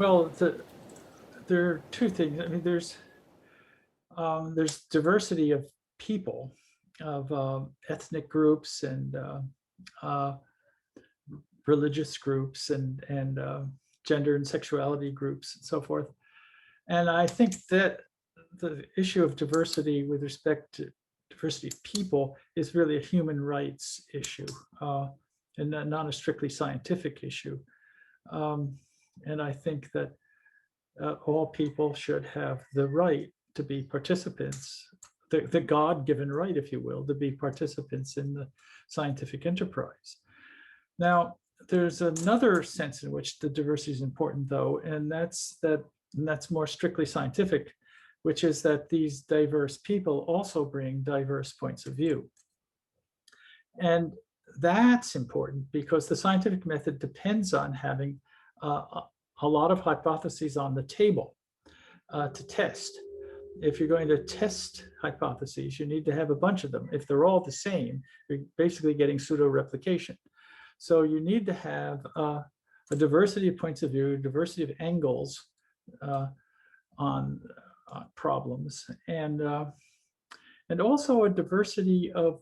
Well, there are two things. I mean, there's diversity of people, of ethnic groups and uh, religious groups and gender and sexuality groups and so forth. And I think that the issue of diversity with respect to diversity of people is really a human rights issue, and not a strictly scientific issue. Um, and I think that all people should have the right to be participants, the God-given right, if you will, to be participants in the scientific enterprise. Now, there's another sense in which the diversity is important, though, and that's more strictly scientific, which is that these diverse people also bring diverse points of view. And that's important because the scientific method depends on having a lot of hypotheses on the table to test. If you're going to test hypotheses, you need to have a bunch of them. If they're all the same, you're basically getting pseudo replication. So you need to have a diversity of points of view, diversity of angles on problems, and also a diversity of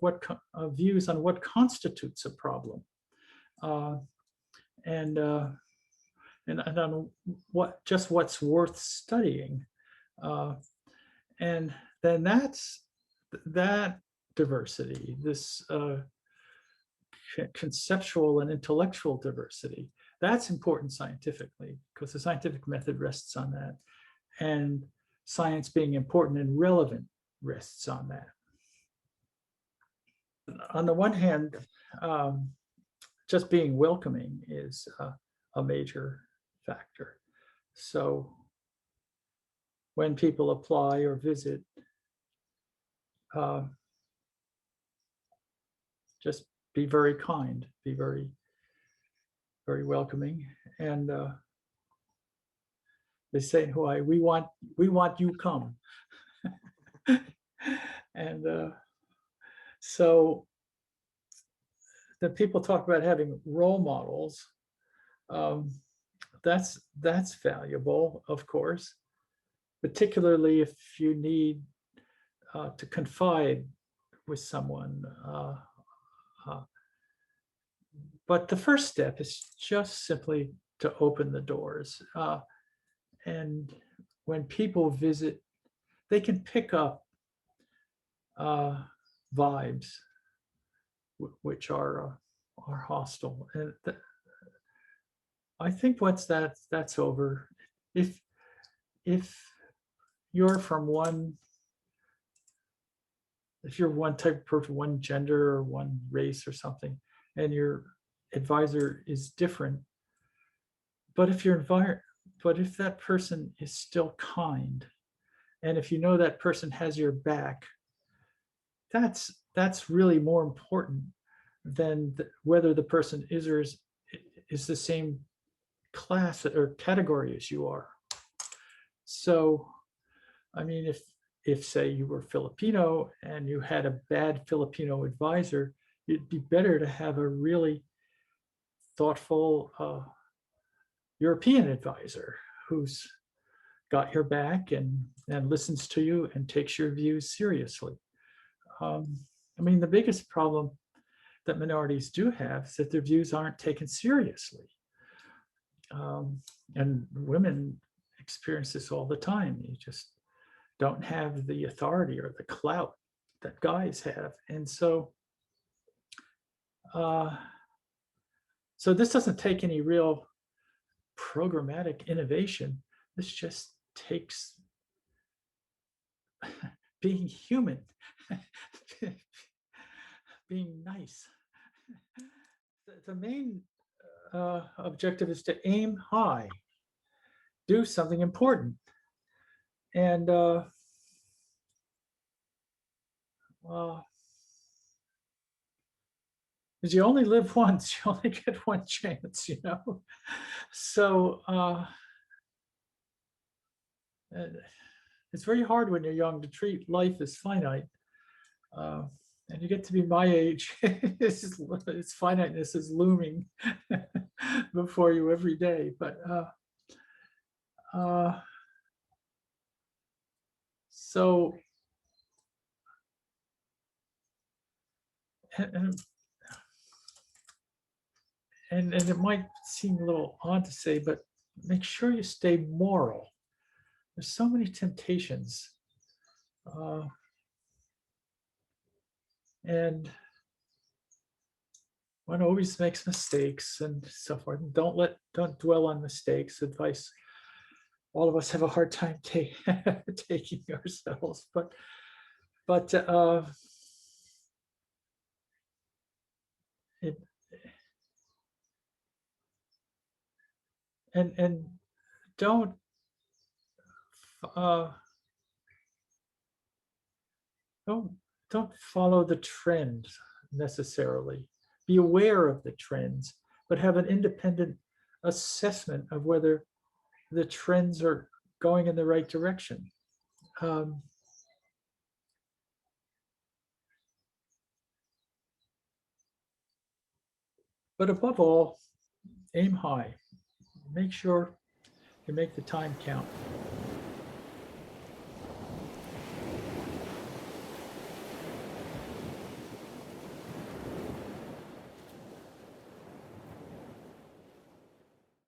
views on what constitutes a problem, and on what's worth studying, and then that diversity, this conceptual and intellectual diversity, that's important scientifically because the scientific method rests on that, and science being important and relevant rests on that. On the one hand, just being welcoming is a major factor. So when people apply or visit, just be very kind, be very, very welcoming. And they say in Hawaii, we want you come. And so the people talk about having role models. That's valuable, of course, particularly if you need to confide with someone. But the first step is just simply to open the doors. And when people visit, they can pick up vibes which are hostile. And I think once that's over, if you're from one, if you're one type of person, one gender or one race or something, and your advisor is different, but if that person is still kind, and if you know that person has your back, that's really more important than whether the person is the same class or category as you are. So, I mean, if say you were Filipino and you had a bad Filipino advisor, it'd be better to have a really thoughtful European advisor who's got your back and listens to you and takes your views seriously. I mean, the biggest problem that minorities do have is that their views aren't taken seriously. And women experience this all the time. You just don't have the authority or the clout that guys have. And so so this doesn't take any real programmatic innovation. This just takes being human, being nice. The main objective is to aim high, do something important. And because you only live once, you only get one chance, you know. So it's very hard when you're young to treat life as finite. And you get to be my age, its finiteness is looming before you every day. But Uh, so, and, and it might seem a little odd to say, but make sure you stay moral. There's so many temptations. Uh, and one always makes mistakes and so forth. Don't dwell on mistakes. Advice all of us have a hard time taking ourselves, but it, and don't uh, don't don't follow the trend necessarily. Be aware of the trends, but have an independent assessment of whether the trends are going in the right direction. Um, but above all, aim high. Make sure you make the time count.